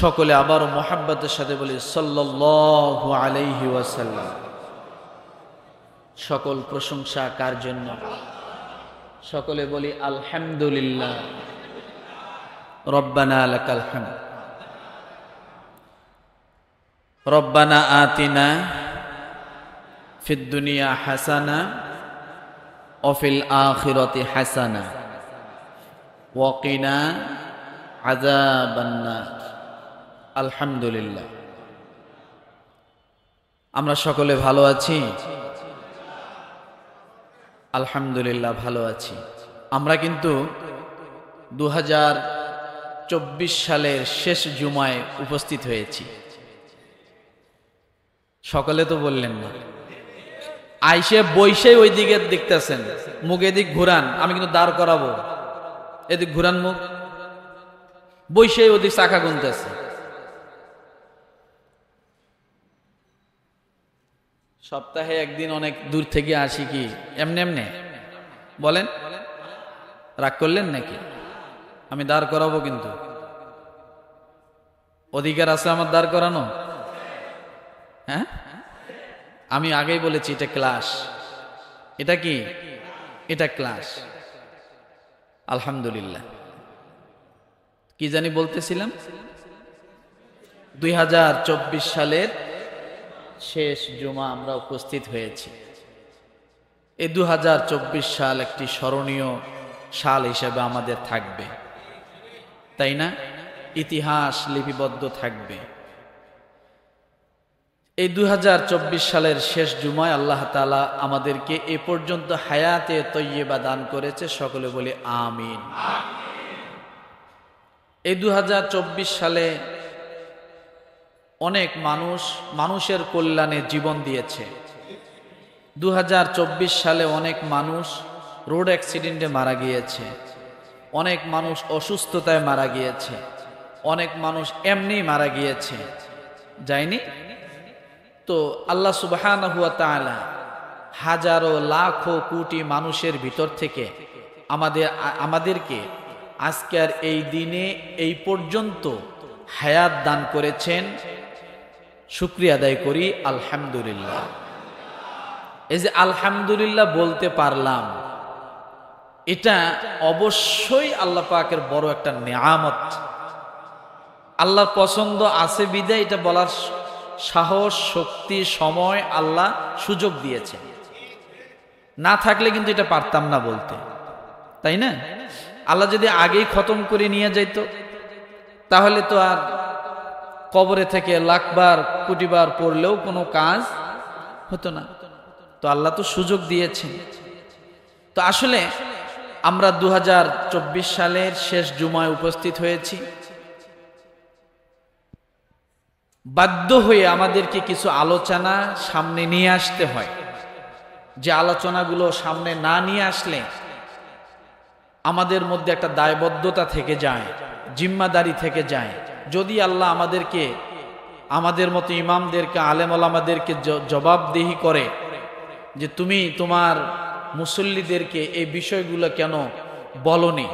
সকলে আবার মুহাব্বতের সাথে বলি সাল্লাল্লাহু আলাইহি ওয়াসাল্লাম। সকল প্রশংসা কার জন্য? সকলে বলি আলহামদুলিল্লাহ। রব্বানা লাকাল হামদ। রব্বানা আতিনা ফিদ দুনিয়া হাসানা ওয়া ফিল আখিরাতি হাসানা ওয়া কিনা আযাবান নার। আলহামদুলিল্লাহ। আমরা সকলে ভালো আছি? আলহামদুলিল্লাহ ভালো আছি। আমরা কিন্তু 2024 সালের শেষ জুমায় উপস্থিত হয়েছি। সকলে তো বললেন না। আইসে বইসে ওই দিকে দেখতেছেন, মুখ এদিক ঘুরান, আমি কিন্তু দাঁড় করাবো, এদিক ঘুরান মুখ, বইসে ওদিক চাকা গুনতেছে। সপ্তাহে একদিন অনেক দূর থেকে আসি কি এমনি এমনি বলেন? রাগ করলেন নাকি? আমি দাঁড় করাবো, কিন্তু অধিকার আছে আমার দাঁড় করানো। হ্যাঁ, আমি আগেই বলেছি এটা ক্লাস। এটা কি? এটা ক্লাস। আলহামদুলিল্লাহ। কি জানি বলতেছিলাম? 2024 সালের শেষ জুমা আমরা উপস্থিত হয়েছি। এই 2024 সাল একটি স্মরণীয় সাল হিসেবে আমাদের থাকবে, তাই না? ইতিহাস লিপিবদ্ধ থাকবে। এই 2024 সালের শেষ জুমায় আল্লাহ তাআলা আমাদেরকে এ পর্যন্ত হায়াতে তয়্যিবা দান করেছে। সকলে বলি আমিন। এই 2024 সালে অনেক মানুষের কল্যাণে জীবন দিয়েছে। 2024 সালে অনেক মানুষ রোড অ্যাক্সিডেন্টে মারা গিয়েছে, অনেক মানুষ অসুস্থতায় মারা গিয়েছে, অনেক মানুষ এমনি মারা গিয়েছে, যায়নি? তো আল্লাহ সুবহানাহু ওয়া তাআলা হাজারো লাখো কোটি মানুষের ভিতর থেকে আমাদেরকে আজকের এই দিনে এই পর্যন্ত হায়াত দান করেছেন। শুকরিয়া আদায় করি আলহামদুলিল্লাহ। এই যে আলহামদুলিল্লাহ বলতে পারলাম, এটা অবশ্যই আল্লাহ পাকের বড় একটা নেয়ামত। আল্লাহর পছন্দ আছে বিধায় এটা বলার সাহস, শক্তি, সময় আল্লাহ সুযোগ দিয়েছে। না থাকলে কিন্তু এটা পারতাম না বলতে, তাই না? আল্লাহ যদি আগেই খতম করে নিয়ে যাইত, তাহলে তো আর কবরে থেকে লাখবার কোটিবার পড়লেও কোনো কাজ হতো না। তো আল্লাহ তো সুযোগ দিয়েছেন। তো আসলে আমরা 2024 সালের শেষ জুমায় উপস্থিত হয়েছি। বাধ্য হয়ে আমাদেরকে কিছু আলোচনা সামনে নিয়ে আসতে হয়। যে আলোচনাগুলো সামনে না নিয়ে আসলে আমাদের মধ্যে একটা দায়বদ্ধতা থেকে যায়, জিম্মাদারি থেকে যায়। যদি আল্লাহ আমাদেরকে, আমাদের মতো ইমামদেরকে, আলেম ওলামাদেরকে জবাবদিহি করে যে তুমি তোমার মুসল্লিদেরকে এই বিষয়গুলো কেন বলনি,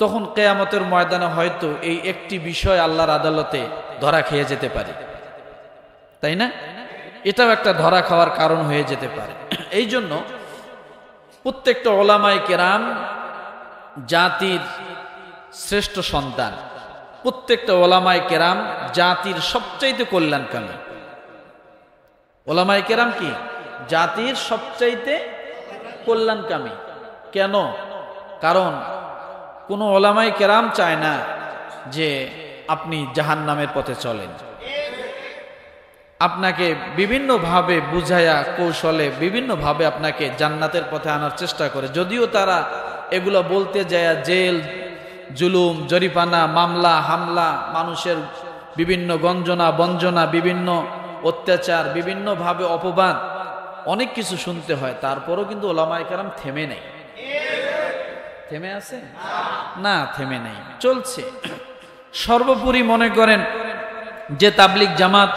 তখন কিয়ামতের ময়দানে হয়তো এই একটি বিষয় আল্লাহর আদালতে ধরা খেয়ে যেতে পারে, তাই না? এটাও একটা ধরা খাওয়ার কারণ হয়ে যেতে পারে। এই জন্য প্রত্যেকটা ওলামায়ে কেরাম জাতির শ্রেষ্ঠ সন্তান। প্রত্যেকটা ওলামায়ে কেরাম জাতির সবচাইতে কল্যাণকামী। ওলামায়ে কেরাম কি? জাতির সবচাইতে কল্যাণকামী। কেন? কারণ কোন ওলামায়ে কেরাম চায় না যে আপনি জাহান্নামের পথে চলেন। আপনাকে বিভিন্নভাবে বুঝায়া কৌশলে বিভিন্নভাবে আপনাকে জান্নাতের পথে আনার চেষ্টা করে। যদিও তারা এগুলো বলতে যায় জেল, জুলুম, জরিপানা, মামলা, হামলা, মানুষের বিভিন্ন গঞ্জনা বঞ্জনা, বিভিন্ন অত্যাচার, বিভিন্নভাবে অপবাদ, অনেক কিছু শুনতে হয়। তারপরও কিন্তু ওলামায়ে কেরাম থেমে নেই। থেমে আছে না? থেমে নেই, চলছে। সর্বোপরি মনে করেন যে তাবলিগ জামাত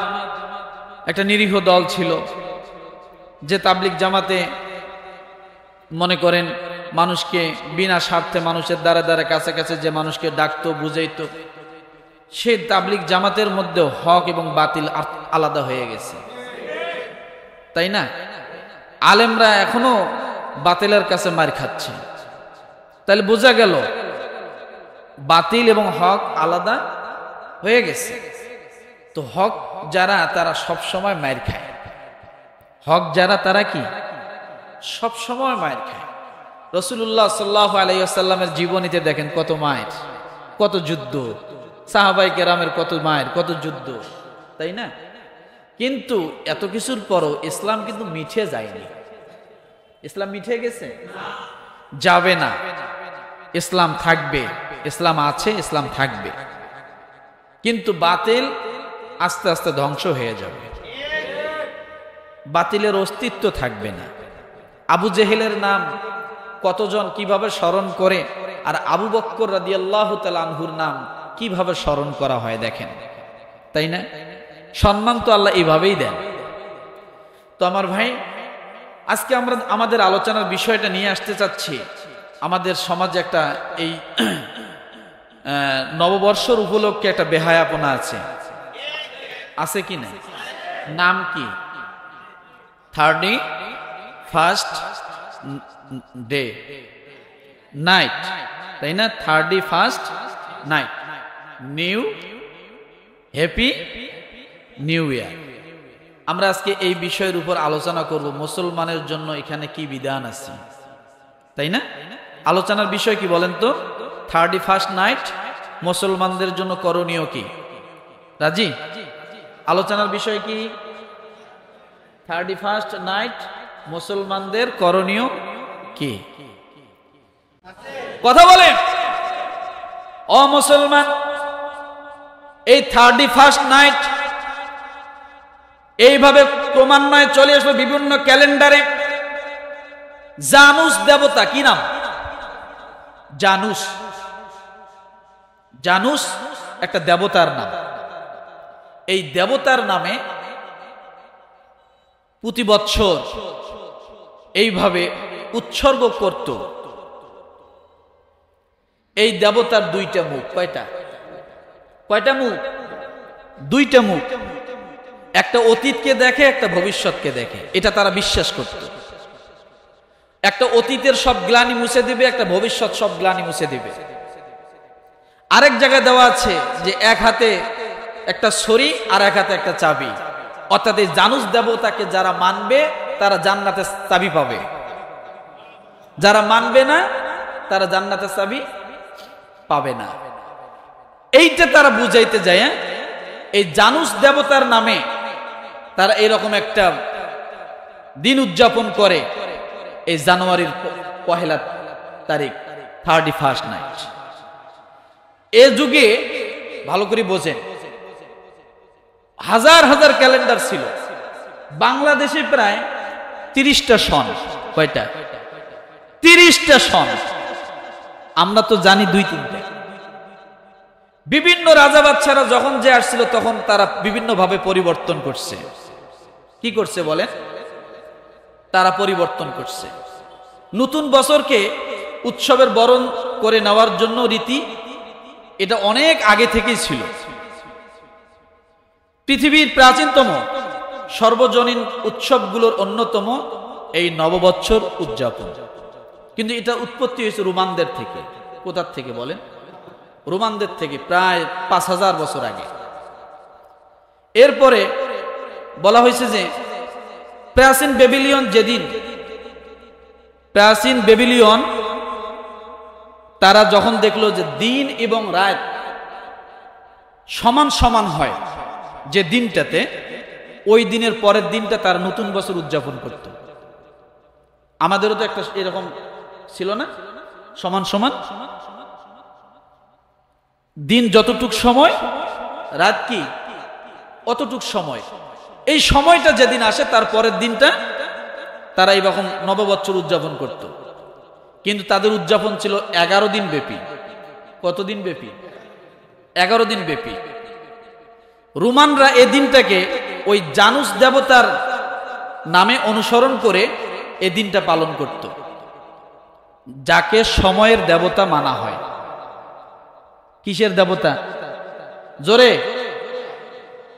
একটা নিরীহ দল ছিল, যে তাবলিগ জামাতে মনে করেন মানুষকে বিনা স্বার্থে মানুষের দ্বারা দ্বারা কাছে কাছে যে মানুষকে ডাকতো বুঝাইতো, সে তাবলিগ জামাতের মধ্যে হক এবং বাতিল আলাদা হয়ে গেছে, তাই না? আলেমরা এখনো বাতিলের কাছে মার খাচ্ছে। তাহলে বোঝা গেল বাতিল এবং হক আলাদা হয়ে গেছে। তো হক যারা তারা সব সময় মার খায়, হক যারা তারা কি সব সময় মার খায়। রাসূলুল্লাহ সাল্লাল্লাহু আলাইহি ওয়াসাল্লামের জীবনীতে দেখেন কত মায়ের, কত যুদ্ধ, সাহাবায়ে কেরামের কত মায়ের, কত যুদ্ধ, তাই না? কিন্তু এত কিছুর পরও ইসলাম কিন্তু মিঠে যায়নি। ইসলাম মিঠে গেছে? যাবে না। ইসলাম থাকবে, ইসলাম আছে, ইসলাম থাকবে, কিন্তু বাতিল আস্তে আস্তে ধ্বংস হয়ে যাবে, বাতিলের অস্তিত্ব থাকবে না। আবু জেহেলের নাম কতজন কিভাবে স্মরণ করে, আর আবু বকর রাদিয়াল্লাহু তাআলা আনহুর নাম কিভাবে স্মরণ করা হয় দেখেন, তাই না? সম্মান তো আল্লাহ এইভাবেই দেন। তো আমার ভাই, আজকে আমরা আমাদের আলোচনার বিষয়টা নিয়ে আসতে চাচ্ছি, আমাদের সমাজে একটা এই নববর্ষর উপলক্ষে একটা বেহায়াপনা আছে, আছে কি না? নাম কি? 31st ডে নাইট, তাই না? 31st night, new happy new year. আমরা আজকে এই বিষয়ের উপর আলোচনা করব, মুসলমানের জন্য এখানে কি বিধান আছে, তাই না? আলোচনার বিষয় কি বলেন তো? 31st নাইট মুসলমানদের জন্য করণীয় কি? রাজি? আলোচনার বিষয় কি? 31st নাইট মুসলমানদের করণীয় কি? কথা বলেন। ও মুসলমান, এই 31st নাইট এইভাবে ক্রমান্বয়ে চলে আসলো বিভিন্ন ক্যালেন্ডারে। জানুস দেবতা, কি নাম? জানুস। জানুস একটা দেবতার নাম। এই দেবতার নামে প্রতি বৎসর এইভাবে উৎসর্গ করত। এই দেবতার দুইটা মুখ। কয়টা? কয়টা মুখ? দুইটা মুখ। একটা অতীতকে দেখে, একটা ভবিষ্যৎকে দেখে, এটা তারা বিশ্বাস করত। একটা অতীতের সব গ্লানি মুছে দিবে, একটা ভবিষ্যৎ সব গ্লানি মুছে দিবে। আরেক জায়গায় দেওয়া আছে যে এক হাতে একটা ছড়ি আর এক হাতে একটা চাবি, অর্থাৎ এই জানুস দেবতাকে যারা মানবে তারা জান্নাতের চাবি পাবে, যারা মানবে না তারা জান্নাতের চাবি পাবে না। এইটা তারা বুঝাইতে যায়। এই জানুস দেবতার নামে তারা এরকম একটা দিন উদযাপন করে, এই জানুয়ারির 1 তারিখ 31st নাইট। এ যুগে ভালো করে বোঝেন, হাজার হাজার ক্যালেন্ডার ছিল। বাংলাদেশে প্রায় 30টা সন। কয়টা? 30টা সন। আমরা তো জানি 2-3টা। বিভিন্ন রাজা বাদশারা যখন যে আসছিল তখন তারা বিভিন্ন ভাবে পরিবর্তন করছে। কি করছে বলেন? তারা পরিবর্তন করছে। নতুন বছরকে উৎসবের বরণ করে নেওয়ার জন্য রীতি, এটা অনেক আগে থেকেই ছিল। পৃথিবীর প্রাচীনতম সর্বজনীন উৎসবগুলোর অন্যতম এই নববৎসর উদযাপন। কিন্তু এটা উৎপত্তি হয়েছে রোমানদের থেকে। কোথার থেকে বলেন? রোমানদের থেকে, প্রায় 5000 বছর আগে। এরপরে বলা হয়েছে যে প্রাচীন বেবিলিয়ন, যেদিন প্রাচীন বেবিলিয়ন তারা যখন দেখলো যে দিন এবং রাত সমান সমান হয়, যে দিনটাতে, ওই দিনের পরের দিনটা তার নতুন বছর উদযাপন করত। আমাদেরও তো একটা এরকম ছিল না, সমান সমান দিন যতটুক সময়, রাত কি অতটুক সময়। এই সময়টা যেদিন আসে তার পরের দিনটা তারা এইরকম নববৎসর উদযাপন করত। কিন্তু তাদের উদযাপন ছিল 11 দিন ব্যাপী। কতদিন ব্যাপী? 11 দিন ব্যাপী। রোমানরা এই দিনটাকে ওই জানুস দেবতার নামে অনুসরণ করে এই দিনটা পালন করত। যাকে সময়ের দেবতা মানা হয়। কিসের দেবতা? জোরে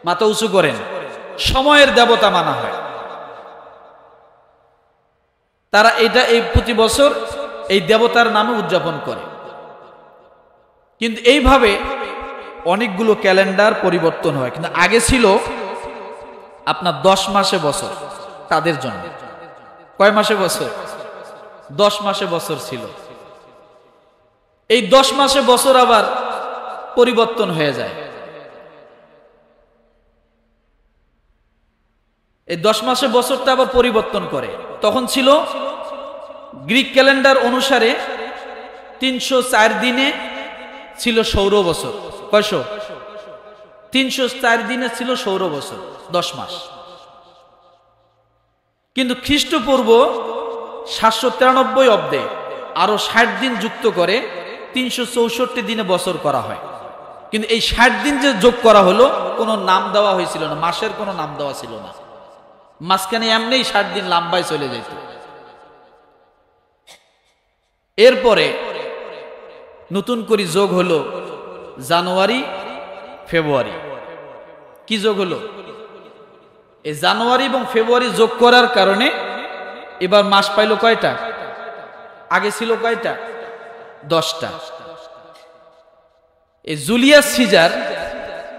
মাথা উঁচু করেন। সময়ের দেবতা মানা হয়। তারা এটা এই প্রতি বছর এই দেবতার নামে উদযাপন করে। কিন্তু এইভাবে অনেকগুলো ক্যালেন্ডার পরিবর্তন হয়। কিন্তু আগে ছিল আপনার 10 মাসে বছর তাদের জন্য। কয় মাসে বছর? 10 মাসে বছর ছিল। এই 10 মাসে বছর আবার পরিবর্তন হয়ে যায়। এই 10 মাসে বছরটা আবার পরিবর্তন করে। তখন ছিল গ্রিক ক্যালেন্ডার অনুসারে 304 দিনে ছিল সৌর বছর। কয়শো? 304 দিনে ছিল সৌর বছর, 10 মাস। কিন্তু খ্রিস্টপূর্ব 793 অব্দে আরো 60 দিন যুক্ত করে 364 দিনে বছর করা হয়। কিন্তু এই 60 দিন যে যোগ করা হলো, কোনো নাম দেওয়া হয়েছিল না, মাসের কোনো নাম দেওয়া ছিল না। মাঝখানে এমনিই 60 দিন লম্বায় চলে যেত। এরপরে নতুন করে যোগ হলো জানুয়ারি ফেব্রুয়ারি। কি যোগ হলো? এই জানুয়ারি এবং ফেব্রুয়ারি যোগ করার কারণে এবার মাস পাইল কয়টা? আগে ছিল কয়টা? 10টা। এই জুলিয়াস সিজার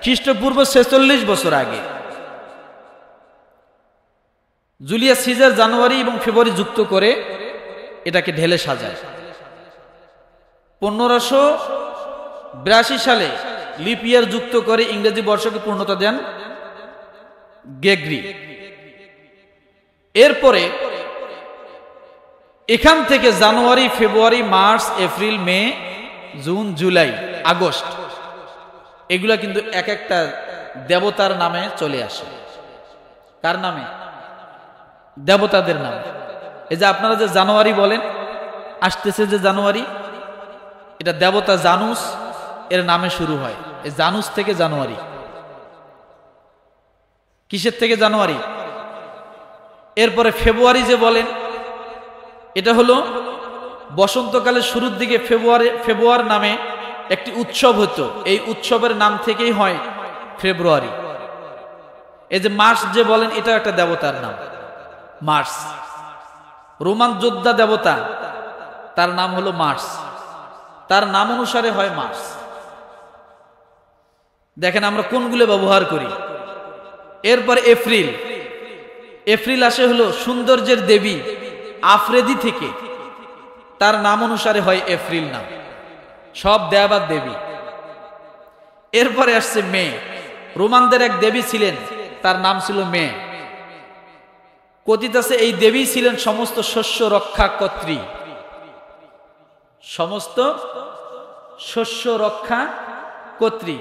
খ্রিস্টপূর্ব 46 বছর আগে, জুলিয়াস সিজার জানুয়ারি এবং ফেব্রুয়ারি যুক্ত করে এটাকে ঢেলে সাজায়। 1582 সালে লিপ ইয়ার যুক্ত করে ইংরেজি বর্ষকে পূর্ণতা দেন গ্রেগরি। এরপরে এখান থেকে জানুয়ারি, ফেব্রুয়ারি, মার্চ, এপ্রিল, মে, জুন, জুলাই, আগস্ট এগুলা কিন্তু এক একটা দেবতার নামে চলে আসে। কার নামে? দেবতাদের নামে। এই যে আপনারা যে জানুয়ারি বলেন, আসতেছে যে জানুয়ারি, এটা দেবতা জানুস এর নামে শুরু হয়। এই জানুস থেকে জানুয়ারি। কিসের থেকে জানুয়ারি? এরপরে ফেব্রুয়ারি যে বলেন, এটা হলো বসন্তকালের শুরুর দিকে ফেব্রুয়ারি নামে একটি উৎসব হতো। এই উৎসবের নাম থেকেই হয় ফেব্রুয়ারি। এই যে মার্চ যে বলেন, এটা একটা দেবতার নাম, মার্স। রোমান যোদ্ধা দেবতা, তার নাম হলো মার্স। তার নাম অনুসারে হয় মার্স। দেখেন আমরা কোনগুলো ব্যবহার করি। এরপর এপ্রিল। এপ্রিল আসে হলো সৌন্দর্যের দেবী আফ্রেদি থেকে, তার নাম অনুসারে হয় এপ্রিল নাম। সব দেবতার দেবী। এরপরে আসছে মে। রোমানদের এক দেবী ছিলেন, তার নাম ছিল মে। কথিত আছে এই দেবী ছিলেন সমস্ত শস্য রক্ষা কর্ত্রী। সমস্ত শস্য রক্ষা কর্ত্রী,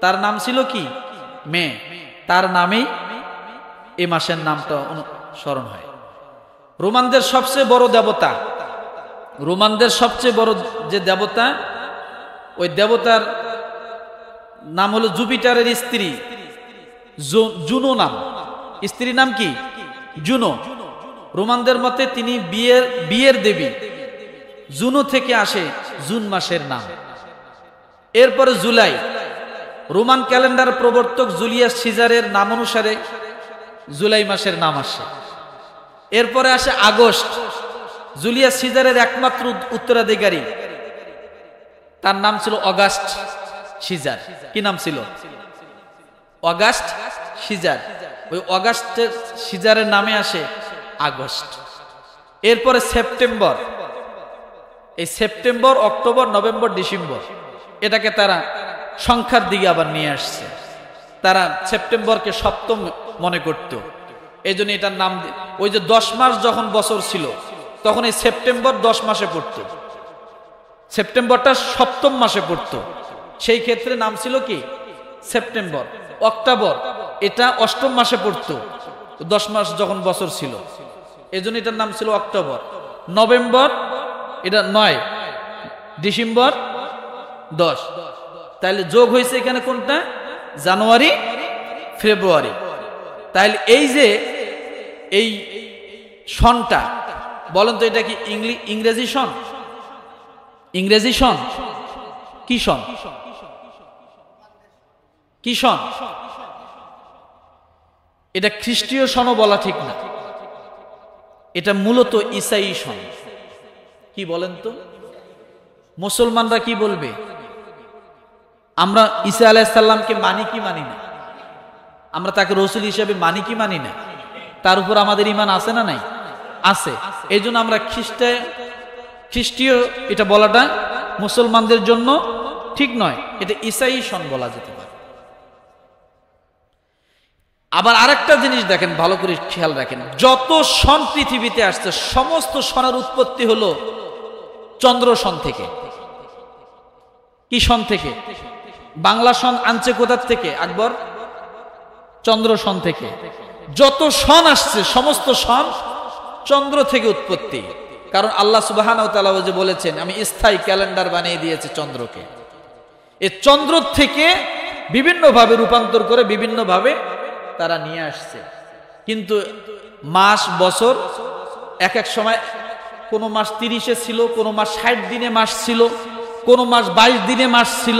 তার নাম ছিল কি? মে। তার নামেই এ মাসের নামটা অনুসরণ হয়। রোমানদের সবচেয়ে বড় দেবতা, রোমানদের সবচেয়ে বড় যে দেবতা, ওই দেবতার নাম হলো জুপিটারের স্ত্রী জুনো নাম। স্ত্রীর নাম কি? জুনো। রোমানদের মতে তিনি বিয়ের দেবী। জুনো থেকে আসে জুন মাসের নাম। এরপরে জুলাই। রোমান ক্যালেন্ডার প্রবর্তক জুলিয়াস সিজারের নাম অনুসারে জুলাই মাসের নাম আসে। এরপরে আসে আগস্ট। জুলিয়াস সিজারের একমাত্র উত্তরাধিকারী, তার নাম ছিল অগাস্ট সিজার। কি নাম ছিল? August Caesar. ওই অগাস্টের সিজারের নামে আসে আগস্ট। এরপরে সেপ্টেম্বর। এই সেপ্টেম্বর, অক্টোবর, নভেম্বর, ডিসেম্বর এটাকে তারা সংখ্যার দিকে আবার নিয়ে আসছে। তারা সেপ্টেম্বরকে সপ্তম মনে করত, এই জন্য এটার নাম। ওই যে 10 মাস যখন বছর ছিল, তখন এই সেপ্টেম্বর 10 মাসে পড়তো, সেপ্টেম্বরটা সপ্তম মাসে পড়তো। সেই ক্ষেত্রে নাম ছিল কি? সেপ্টেম্বর। অক্টোবর এটা অষ্টম মাসে পড়তো, 10 মাস যখন বছর ছিল, এই জন্য এটার নাম ছিল অক্টোবর। নভেম্বর এটা 9, ডিসেম্বর 10। তাহলে যোগ হয়েছে এখানে কোনটা? জানুয়ারি ফেব্রুয়ারি। তাহলে এই যে এই সনটা, বলেন তো এটা কি ইংরেজি সন ইংরেজি সন কি সন? কি সন? এটা খ্রিস্টীয় সনও বলা ঠিক না, এটা মূলত ঈসাই সন। কি বলেন তো? মুসলমানরা কি বলবে? আমরা ঈসা আলাইহিস সালামকে মানি কি মানি না? আমরা তাকে রাসূল হিসেবে মানি কি মানি না? তার উপর আমাদের ঈমান আছে না নাই? আছে। এই জন্য আমরা খ্রিস্টীয় এটা বলাটা মুসলমানদের জন্য ঠিক নয়, এটা ঈসাই সন বলা যেতে পারে। আবার আরেকটা জিনিস দেখেন, ভালো করে খেয়াল রাখেন, যত সন পৃথিবীতে আসছে সমস্ত সনের উৎপত্তি হলো চন্দ্র সন থেকে। কি সন থেকে? বাংলা সন আনছে কোথা থেকে আকবর? চন্দ্র সন থেকে। যত সন আসছে সমস্ত সন চন্দ্র থেকে উৎপত্তি। কারণ আল্লাহ সুবহানাহু ওয়া তাআলা যে বলেছেন, আমি স্থায়ী ক্যালেন্ডার বানিয়ে দিয়েছি চন্দ্রকে। এই চন্দ্র থেকে বিভিন্নভাবে রূপান্তর করে বিভিন্নভাবে তারা নিয়ে আসছে। কিন্তু মাস বছর এক এক সময় কোন মাস 30-এ ছিল, কোন মাস 60 দিনে মাস ছিল, কোন মাস 22 দিনে মাস ছিল,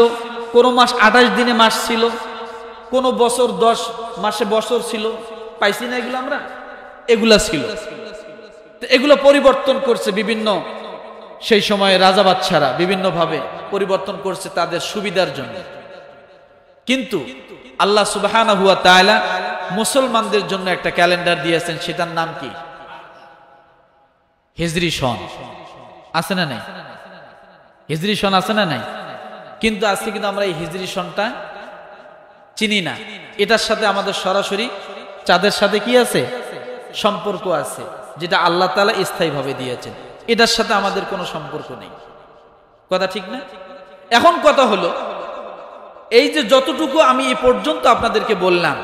কোন মাস 28 দিনে মাস ছিল, কোন বছর 10 মাসে বছর ছিল। পাইছি না এগুলো আমরা? এগুলা ছিল। এগুলো পরিবর্তন করছে বিভিন্ন, সেই সময় রাজা বাদশারা বিভিন্নভাবে পরিবর্তন করছে তাদের সুবিধার জন্য। কিন্তু আল্লাহ সুবহানাহু ওয়া তাআলা মুসলমানদের জন্য একটা ক্যালেন্ডার দিয়েছেন, সেটার নাম কি? হিজরি সন। আছে না নাই? হিজরি সন আছে না নাই? কিন্তু আজকে কিন্তু আমরা এই হিজরি সনটা চিনি না। এটার সাথে আমাদের সরাসরি চাঁদের সাথে কি আছে? সম্পর্ক আছে, যেটা আল্লাহ তাআলা স্থায়ীভাবে দিয়েছেন। এটার সাথে আমাদের কোনো সম্পর্ক নেই। কথা ঠিক না? এখন কথা হলো, এই যে যতটুকু আমি এই পর্যন্ত আপনাদেরকে বললাম,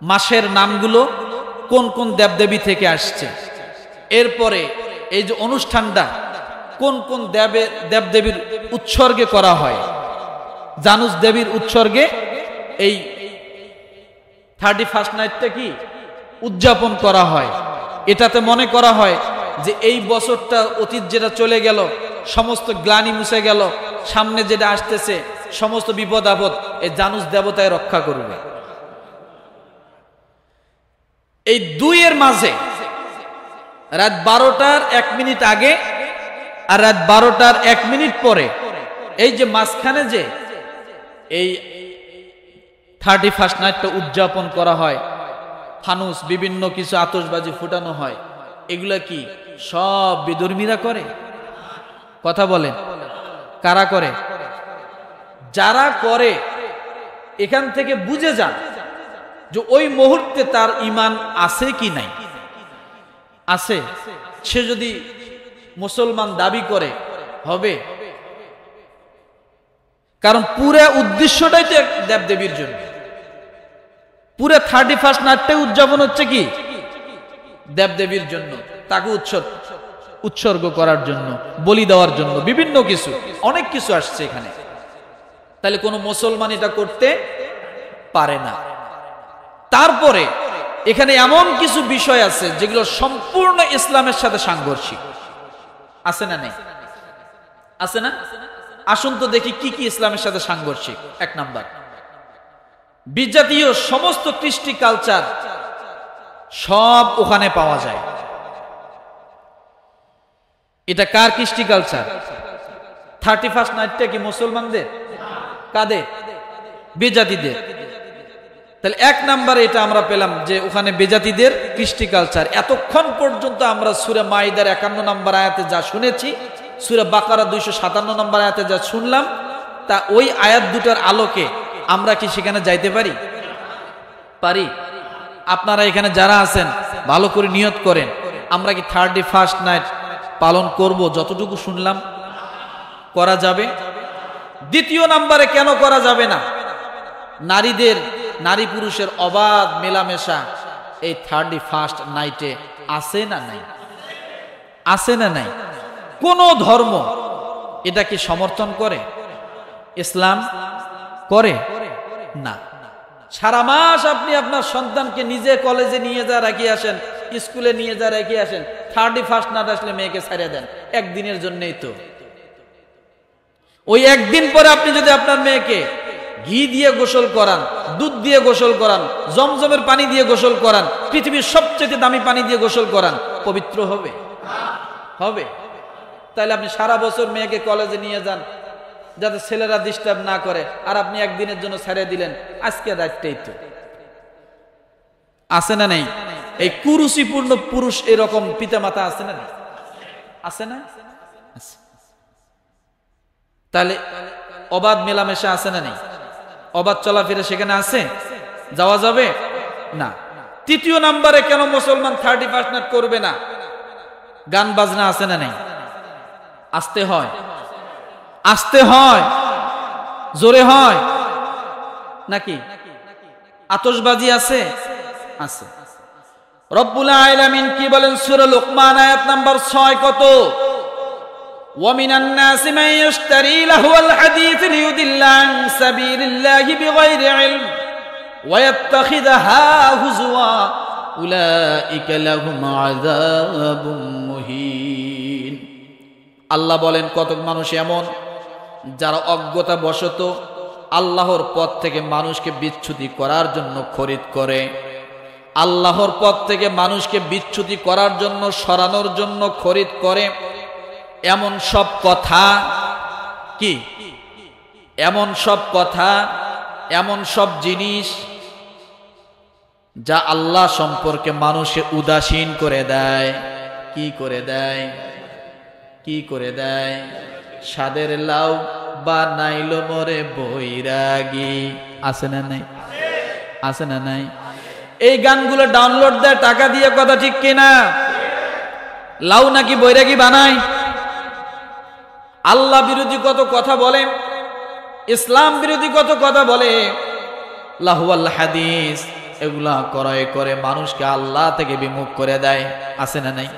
মাসের নামগুলো কোন কোন দেবদেবী থেকে আসছে, এরপরে এই যে অনুষ্ঠানটা কোন কোন দেবদেবীর উৎসর্গে করা হয়, জানুস দেবীর উৎসর্গে এই 31st নাইটটা কি উদযাপন করা হয়। এটাতে মনে করা হয় যে এই বছরটা অতীত যেটা চলে গেল সমস্ত গ্লানি মুছে গেল, সামনে যেটা আসতেছে সমস্ত বিপদ আপদ এই জানুস দেবতায় রক্ষা করবে। এই দুইয়ের মাঝে রাত 12টার 1 মিনিট আগে আর রাত 12টার 1 মিনিট পরে, এই যে মাঝখানে যে এই 31st নাইটটা উদযাপন করা হয়, ফানুস বিভিন্ন কিছু আতশবাজি ফুটানো হয়, এগুলা কি সব বিধর্মীরা করে? কথা বলেন, কারা করে? যারা করে এখান থেকে বুঝে যান যে ওই মুহূর্তে তার ঈমান আছে কি নাই। আছে, সে যদি মুসলমান দাবি করে হবে, কারণ পুরো উদ্দেশ্যটাই তো দেবদেবীর জন্য। পুরো 31st নাইটটাই উদযাপন হচ্ছে কি দেবদেবীর জন্য, তাকে উৎসর্গ করার জন্য, বলি দেওয়ার জন্য, বিভিন্ন কিছু অনেক কিছু আসছে এখানে। তাহলে কোনো মুসলমান এটা করতে পারে না। তারপরে এখানে এমন কিছু বিষয় আছে যেগুলো সম্পূর্ণ ইসলামের সাথে সাংঘর্ষিক। আছে না নেই? আছে না? আসুন তো দেখি কি কি ইসলামের সাথে সাংঘর্ষিক। 1 নাম্বার, বিজাতীয় সমস্ত কৃষ্টি কালচার সব ওখানে পাওয়া যায়। এটা কার কৃষ্টি কালচার? 31st নাইটটা কি মুসলমানদের? কাদের? বেজাতিদের। তাহলে 1 নাম্বারে এটা আমরা পেলাম যে ওখানে বেজাতিদের কৃষ্টি কালচার। এতক্ষণ পর্যন্ত আমরা সূরা মাইদার 51 নম্বর আয়াতে যা শুনেছি, সূরা বাকারা 257 নম্বর আয়াতে যা শুনলাম, তা ওই আয়াত দুটার আলোকে আমরা কি সেখানে যাইতে পারি? পারি। আপনারা এখানে যারা আছেন ভালো করে নিয়ত করেন, আমরা কি 31st নাইট পালন করব? যতটুকু শুনলাম করা যাবে। দ্বিতীয় নাম্বারে কেন করা যাবে না? নারী পুরুষের অবাধ মেলামেশা এই 31st নাইটে আছে না নাই? আছে না নাই? কোন ধর্ম এটা কি সমর্থন করে? ইসলাম করে না। সারা মাস আপনি আপনার সন্তানকে নিজে কলেজে নিয়ে যা রাখি আসেন, স্কুলে নিয়ে যা রাখি আসেন, 31st নাইট আসলে মেয়েকে ছাড়িয়ে দেন, একদিনের জন্যই তো। ওই একদিন পরে আপনি যদি আপনার মেয়েকে ঘি দিয়ে গোসল করান, দুধ দিয়ে গোসল করান, জমজমের পানি দিয়ে গোসল করান, পৃথিবীর সবচেয়ে দামি পানি দিয়ে গোসল করান, পবিত্র হবে? হবে? তাহলে আপনি সারা বছর মেয়েকে কলেজে নিয়ে যান যাতে ছেলেরা ডিস্টার্ব না করে, আর আপনি একদিনের জন্য ছেড়ে দিলেন। আজকে রাতটাই তো আছে না নেই? এই কুরুচিপূর্ণ পুরুষ এরকম পিতামাতা আছে না? আছে না? তাহলে অবাধ মেলামেশা আছে না নেই? অবাধ চলাফেরা সেখানে আছে? যাওয়া যাবে না। তৃতীয় নাম্বারে কেন মুসলমান 31st নাইট করবে না? গান বাজনা আছে না নেই? আসতে হয়, আসতে হয়, জোরে হয় নাকি? আতশবাজি আছে? আছে। রব্বুল আলামিন কি বলেন সূরা লুকমান আয়াত নাম্বার 6? কত? ومن الناس من يشتري لهو الحديث ليضل عن سبيل الله بغير علم ويتخذها هزوا أولئك لهم عذاب مهين। আল্লাহ বলেন কতক মানুষ এমন যারা অজ্ঞতা বশত আল্লাহর পথ থেকে মানুষকে বিচ্যুতি করার জন্য খরিদ করে, আল্লাহর পথ থেকে মানুষকে বিচ্যুতি করার জন্য, সরানোর জন্য খরিদ করে এমন সব কথা, কি এমন সব কথা, এমন সব জিনিস যা আল্লাহ সম্পর্কে মানুষকে উদাসীন করে দেয়। কি করে দেয়? কি করে দেয়? সাদের লাউ বানাইল মরে বৈরাগী। আছে না নাই? আছে না নাই? এই গানগুলো ডাউনলোড দেয় টাকা দিয়ে, কথা ঠিক কিনা? লাউ নাকি বৈরাগী বানায়? আল্লাহ বিরোধী কত কথা বলে, ইসলাম বিরোধী কত কথা বলে, লাহুয়াল হাদিস এগুলা ক্রয় করে মানুষকে আল্লাহ থেকে বিমুখ করে দেয়। আছে না নাই?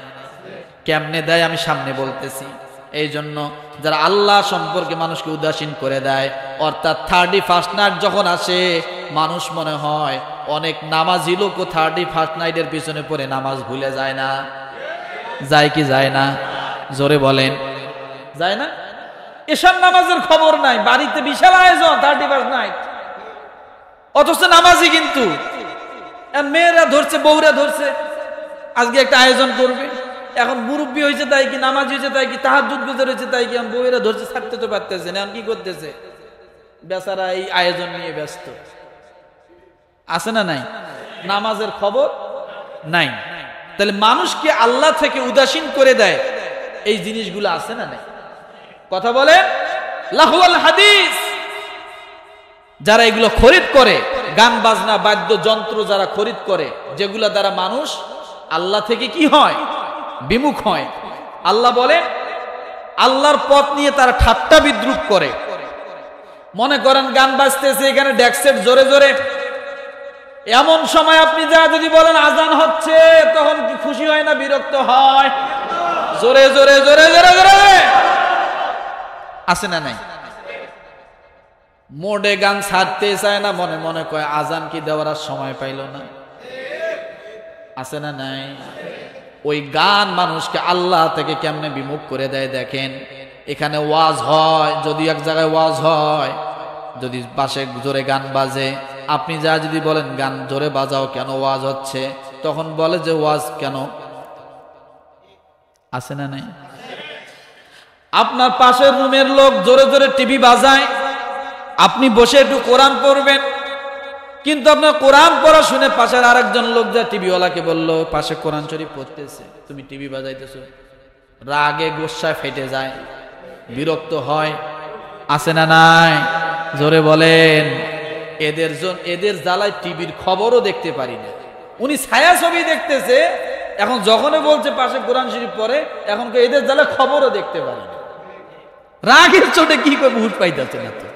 কেমনে দেয় আমি সামনে বলতেছি। এই জন্য যারা আল্লাহ সম্পর্কে মানুষকে উদাসীন করে দেয়, অর্থাৎ 31st নাইট যখন আসে মানুষ মনে হয় অনেক নামাজি লোকও 31st নাইটের পিছনে পড়ে নামাজ ভুলে যায় না? যায় কি যায় না? জোরে বলেন। যায় না? এসব নামাজের খবর নাই, বাড়িতে বিশাল আয়োজন 31st নাইট, অথচ নামাজি কিন্তু। মেয়েরা ধরছে, বউরা ধরছে আজকে একটা আয়োজন করবে। এখন মুরব্বী হয়েছে তাই কি, নামাজি হয়েছে তাই কি, তাহাজ্জুদ গুজার হয়েছে তাই কি, এখন বউরা ধরছে, ছাড়তে তো পারতেছে না। এখন কি করতেছে? বেচারা এই আয়োজন নিয়ে ব্যস্ত। আছে না নাই? নামাজের খবর নাই। তাহলে মানুষকে আল্লাহ থেকে উদাসীন করে দেয় এই জিনিসগুলো আছে না নাই? কথা বলে লাহুয়াল হাদিস। যারা এগুলো খরিদ করে, গান বাজনা বাদ্যযন্ত্র যারা খরিদ করে, যেগুলা দ্বারা মানুষ আল্লাহ থেকে কি হয়? বিমুখ হয়। আল্লাহ বলে আল্লাহর পথ নিয়ে তারা ঠাট্টা বিদ্রুপ করে। মনে করেন গান বাজতেছে, এখানে ডেক্সেট জোরে জোরে, এমন সময় আপনি যা যদি বলেন আজান হচ্ছে, তখন কি খুশি হয় না বিরক্ত হয়? জোরে জোরে জোরে জোরে জোরে। আছে না নাই? মোডে গান ছাড়তে চায় না, মনে মনে কয় আজান কি দেওয়ার সময় পাইল না? আছে না নাই? ওই গান মানুষকে আল্লাহ থেকে কেমনে বিমুখ করে দেয় দেখেন। এখানে ওয়াজ হয়, যদি এক জায়গায় ওয়াজ হয়, যদি পাশে জোরে গান বাজে, আপনি যা যদি বলেন গান জোরে বাজাও, কেন ওয়াজ হচ্ছে, তখন বলে যে ওয়াজ কেন? আছে না নাই? আপনার পাশের রুমের লোক জোরে জোরে টিভি বাজায়, আপনি বসে একটু কোরআন পড়বেন, কিন্তু আপনার কোরআন পড়া শুনে পাশের আরেকজন লোক যা টিভিওয়ালাকে বললো পাশে কোরআন শরীফ পড়তেছে, তুমি টিভি বাজাইতেছো। রাগে গোসায় ফেটে যায়, বিরক্ত হয়। আছে না নাই? জোরে বলেন। এদের জ্বালায় টিভির খবরও দেখতে পারি না। উনি ছায়া ছবি দেখতেছে, এখন যখনই বলছে পাশে কোরআন শরীফ পড়ে, এখন এদের জ্বালায় খবরও দেখতে পারি না। রাগের চোটে কি করে হুট পাইতেছে না তো?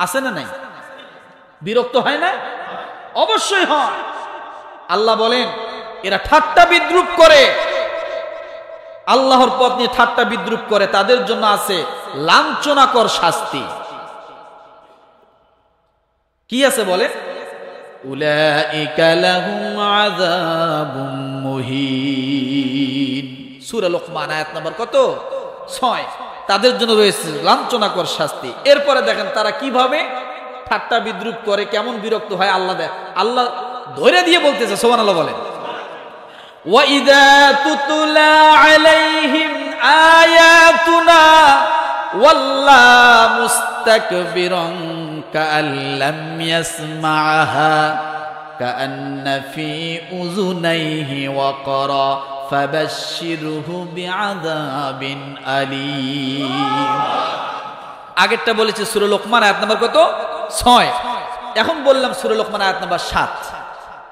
আছে না নাই? বিরক্ত হয় না? অবশ্যই হয়। আল্লাহ বলেন এরা ঠাট্টা বিদ্রুপ করে, আল্লাহর পথ নিয়ে ঠাট্টা বিদ্রুপ করে, তাদের জন্য আছে লাঞ্ছনাকর শাস্তি। কি আছে বলে? উলাইকা লাহুম আযাবুম মুহিন। সূরা লুকমান আয়াত নাম্বার কত? 6। তাদের জন্য রয়েছে লাঞ্ছনাকর শাস্তি। এরপরে দেখেন তারা কিভাবে ঠাট্টা বিদ্রুপ করে, কেমন বিরক্ত হয়। আল্লাহ ধরে দিয়ে বলতেছে, সুবহানাল্লাহ বলেন, ওয়াইদা তুতলা আলাইহিম আয়াতুনা ওয়াল্লা মুস্তাকবিরান কাআল্লাম ইয়াসমাআহা কাআন্না ফি উযুনাইহি ওয়াকরা ফাবাশশিরহু বিআযাবিন আলীম। আগেরটা বলেছে সূরা লোকমান আয়াত নাম্বার কত? 6। এখন বললাম সূরা লোকমান আয়াত নাম্বার 7।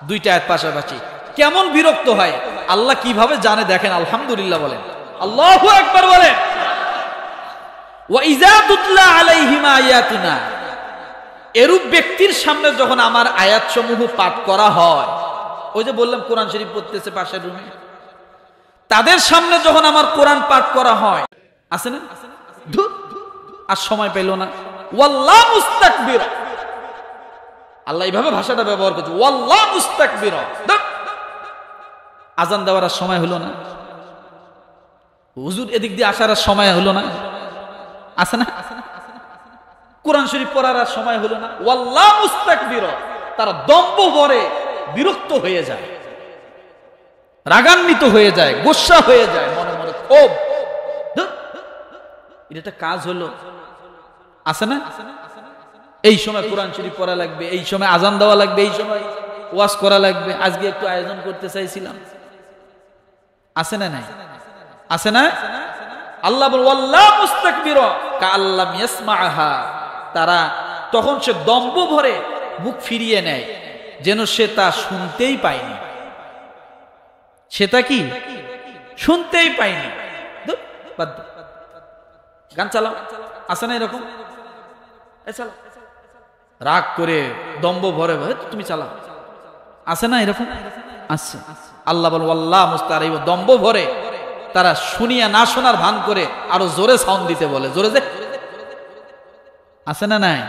দুইটা আয়াত পাশাপাশি। কেমন বিরক্ত হয় আল্লাহ কিভাবে জানে দেখেন। আলহামদুলিল্লাহ বলেন, আল্লাহু আকবার বলেন। ওয়া ইযা তুতলা আলাইহিম আয়াতুনা, এরূপ ব্যক্তির সামনে যখন আমার আয়াতসমূহ পাঠ করা হয়, ওই যে বললাম কোরআন শরীফ পড়তেছে পাশের রুমে, তাদের সামনে যখন আমার কোরআন পাঠ করা হয়, আছে না, আর সময় পেল না, ওয়াল্লাহ মুস্তাকবির, আল্লাহ এইভাবে ভাষাটা ব্যবহার করছে, ওয়াল্লাহ মুস্তাকবির, আজান দেওয়ার আর সময় হলো না, হুজুর এদিক দিয়ে আসার আর সময় হলো না, আছে না, কোরআন শরীফ পড়ার আর সময় হলো না, ওয়াল্লাহ মুস্তাকবির, তারা দম্ভ ভরে বিরক্ত হয়ে যায়, রাগান্বিত হয়ে যায়, গোসা হয়ে যায়, মনে মনে ক্ষোভ। এটা কাজ হলো, আছে না, এই সময় কোরআন শরীফ পড়া লাগবে, এই সময় আজান দেওয়া লাগবে, এই সময় ওয়াজ করা লাগবে, আজকে একটু আয়োজন করতে চাইছিলাম, আছে না নাই, আছে না। আল্লাহ বল ওয়াল্লাহ মুস্তাকবির কাআল্লাম ইয়াসমাআহা, তারা তখন সে দম্ভ ভরে মুখ ফিরিয়ে নেয় যেন সে তা শুনতেই পায়নি, সেটা কি শুনতেই পায়নি। গান চালাও, আছে না এরকম, রাগ করে দম্ভ ভরে তুমি চালাও, আছে না এরকম, আছে। আল্লাহ বল ওয়াল্লাহ মুস্তাকবির, দম্ভ ভরে তারা শুনিয়া না শোনার ভান করে আরো জোরে সাউন্ড দিতে বলে, জোরে যে, আছে না নাই।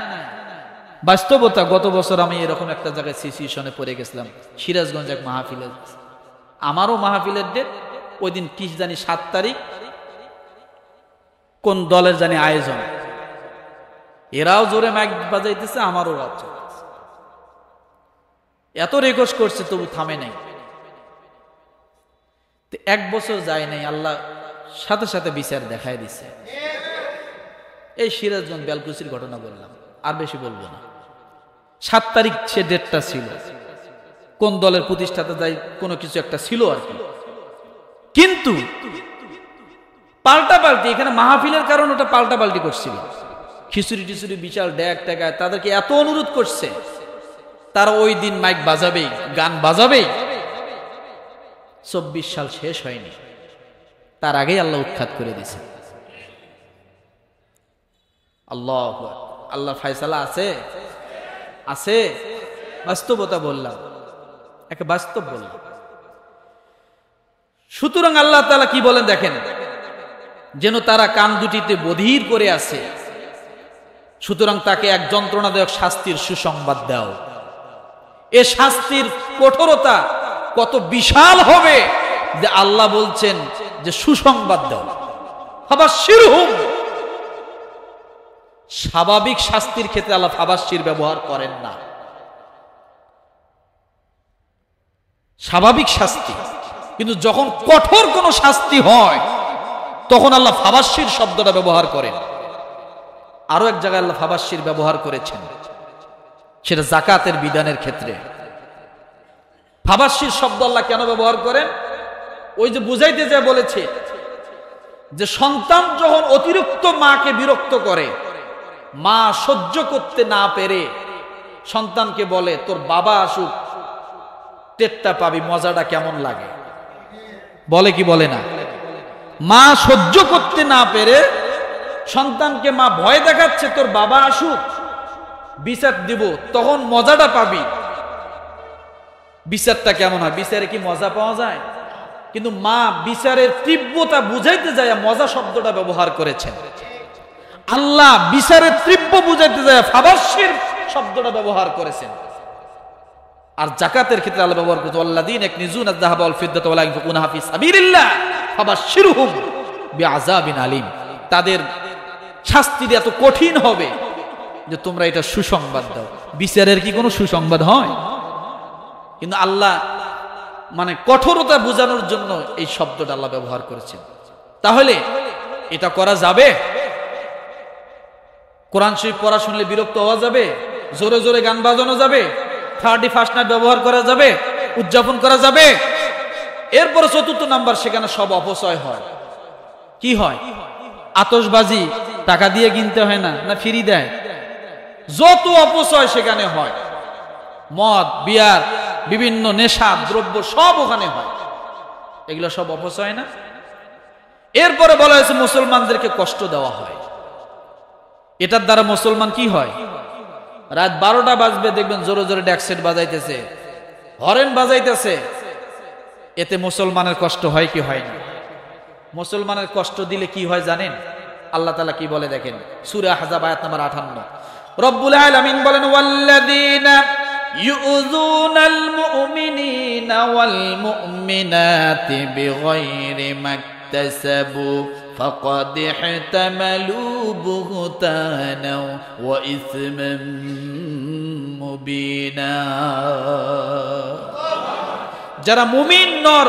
বাস্তবতা, গত বছর আমি এরকম একটা জায়গায় সিচুয়েশনে পড়ে গেছিলাম, সিরাজগঞ্জ এক মাহফিলে, আমারও মাহফিলের ডেট ওই দিন কি জানি 7 তারিখ, কোন দলের জানি আয়োজন, এরাও জোরে মাইক বাজাইতেছে, আমারও রাত চলতেছে, এত রিকোয়েস্ট করছে তবু থামে নাই। 1 বছর যায় নাই, আল্লাহ সাথে সাথে বিচার দেখায় দিছে। এই সিরাজগঞ্জ বেলকুচির ঘটনা বললাম, আর বেশি বলবো না। 7 তারিখ সে ডেটটা ছিল, কোন দলের প্রতিষ্ঠাতা যাই কোনো কিছু একটা ছিল আর কি, কিন্তু পাল্টাপাল্টি, এখানে মাহফিলের কারণে ওটা পাল্টাপাল্টি করছিল, খিচুড়ি টিচুড়ি বিশাল ড্যাক ট্যাগায়, তাদেরকে এত অনুরোধ করছে, তারা ওই দিন মাইক বাজাবেই, গান বাজাবেই। 24 সাল শেষ হয়নি, তার আগেই আল্লাহ উৎখাত করে দিছে। আল্লাহ ফায়সালা আছে, আছে। বাস্তবতা বললাম, একটা বাস্তব বললাম। সুতরাং আল্লাহ তাআলা কি বলেন দেখেন, যেন তারা কান দুটিতে বধির করে আছে, সুতরাং তাকে এক যন্ত্রণাদায়ক শাস্তির সুসংবাদ দাও। এ শাস্তির কঠোরতা কত বিশাল হবে যে আল্লাহ বলছেন যে সুসংবাদ দাও। ফাবাশশিরহুম, স্বাভাবিক শাস্তির ক্ষেত্রে আল্লাহ ফাবাশশির ব্যবহার করেন না, স্বাভাবিক শাস্তি। কিন্তু যখন কঠোর কোন শাস্তি হয় তখন আল্লাহ ফাবাশশির শব্দটা ব্যবহার করেন। আরো এক জায়গায় আল্লাহ ফাবাশশির ব্যবহার করেছেন, সেটা যাকাতের বিধানের ক্ষেত্রে। ফাবাশশির শব্দ আল্লাহ কেন ব্যবহার করেন? ওই যে বুঝাইতে যায় বলেছে যে সন্তান যখন অতিরিক্ত মাকে বিরক্ত করে, মা সহ্য করতে না পেরে সন্তানকে বলে তোর বাবা আসুক, টেরটা পাবি মজাটা কেমন লাগে, বলে কি বলে না? মা সহ্য করতে না পেরে সন্তানকে মা ভয় দেখাচ্ছে তোর বাবা আসুক বিচার দিব, তখন মজাটা পাবি। বিচারটা কেমন হয়? বিচারে কি মজা পাওয়া যায়? কিন্তু মা বিচারের তীব্রতা বুঝাইতে যায় মজা শব্দটা ব্যবহার করেছেন। আল্লাহ বিচারের তীব্র বুঝাইতে যায় ফাবাশশির শব্দটা ব্যবহার করেছেন। আর যাকাতের ক্ষেত্রে আল্লাহ ব্যবহার করেছেন আল্লাযীনা ইয়াকনিজুনা আয-যাহাবা ওয়াল ফিদ্দাতা ওয়া লা ইউনফিকুনাহা ফি সাবিলিল্লাহ ফাবাশশিরহুম বিআযাবিন আলীম। তাদের শাস্তিটা এত কঠিন হবে যে তোমরা এটা সুসংবাদ দাও। বিচারের কি কোনো সুসংবাদ হয়? কিন্তু আল্লাহ মানে কঠোরতা বোঝানোর জন্য এই শব্দটা আল্লাহ ব্যবহার করেছেন। তাহলে এটা করা যাবে? কোরআন শরীফ পড়া শুনলে বিরক্ত হওয়া যাবে? জোরে জোরে গান বাজানো যাবে? 31st নাইট ব্যবহার করা যাবে? উদযাপন করা যাবে? এরপরে 4th নাম্বার, সেখানে সব অপচয় হয়। কি হয়? আতশবাজি টাকা দিয়ে কিনতে হয় না, না ফ্রি দেয়? যত অপচয় সেখানে হয়, মদ বিয়ার বিভিন্ন নেশা দ্রব্য সব ওখানে হয়, এগুলো সব অপচয় না? এরপরে বলা হয়েছে মুসলমানদেরকে কষ্ট দেওয়া হয়। এটার দ্বারা মুসলমান কি হয়? রাত 12টা বাজবে, দেখবেন জোরে জোরে ড্যাকসেট বাজাইতেছে, হরেন বাজাইতেছে। এতে মুসলমানের কষ্ট হয় কি হয় না? মুসলমানের কষ্ট দিলে কি হয় জানেন? আল্লাহ তাআলা কি বলে দেখেন, সূরা আহজাব আয়াত নাম্বার 58। রব্বুল আলামিন বলেন, ওয়াল্লাযীনা ইউযুনাল মুমিনিনা ওয়াল মুমিনাতি বিগাইরি মাকতাসাবু ফাকাদ ইহতামালু বুহতানা ওয়া ইসমান মুবিনা। যারা মুমিন নর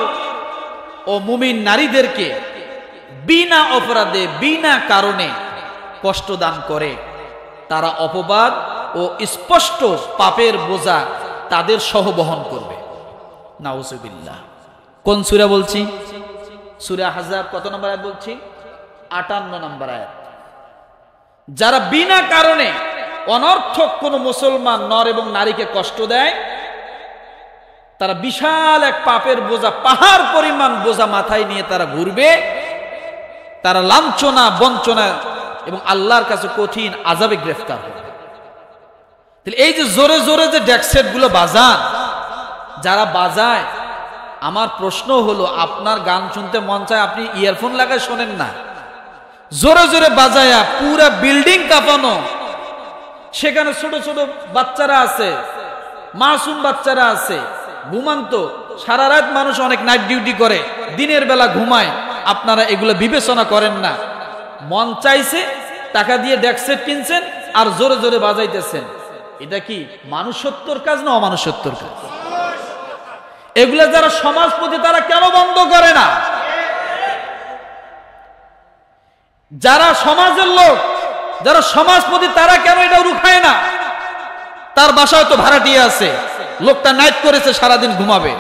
ও মুমিন নারীদেরকে বিনা অপরাধে বিনা কারণে কষ্ট দান করে, তারা অপবাদ ও স্পষ্ট পাপের বোঝা তাদের সহ বহন করবে। নাউজুবিল্লাহ। কোন সূরা বলছি? সূরা আহজাব কত নম্বর আয়াত বলছি? 58 নম্বর আয়াত। যারা বিনা কারণে অনর্থক কোন মুসলমান নর এবং নারীকে কষ্ট দেয়, তারা বিশাল এক পাপের বোঝা, পাহাড় পরিমাণ বোঝা মাথায় নিয়ে তারা ঘুরবে। তারা লাঞ্ছনা বঞ্চনা এবং আল্লাহর কাছে কঠিন আযাবে গ্রেফতার হবে। তাহলে এই যে জোরে জোরে যে ড্যাকসেট গুলো বাজান, যারা বাজায়, আমার প্রশ্ন হলো, আপনার গান শুনতে মন চায়, আপনি ইয়ারফোন লাগায় শোনেন না? জোরে জোরে বাজায়া পুরা বিল্ডিং কাঁপানো, সেখানে ছোট ছোট বাচ্চারা আছে, মাসুম বাচ্চারা আছে, ঘুমান্ত, সারা রাত মানুষ অনেক নাইট ডিউটি করে, দিনের বেলা ঘুমায়। আপনারা এগুলো বিবেচনা করেন না। মন চাইছে, টাকা দিয়ে ড্যাকসেট কিনছেন আর জোরে জোরে বাজাইতেছেন। এটা কি মানুষত্বর কাজ না অমানুষত্বর কাজ? এগুলা যারা সমাজপতি, তারা কেন বন্ধ করে না? যারা সমাজের লোক, যারা সমাজপতি, তারা কেন এটা রুখায় না? তার বাসায় তো ভাড়াটিয়া আছে, লোকটা নাইট করেছে, সারাদিন ঘুমাবে,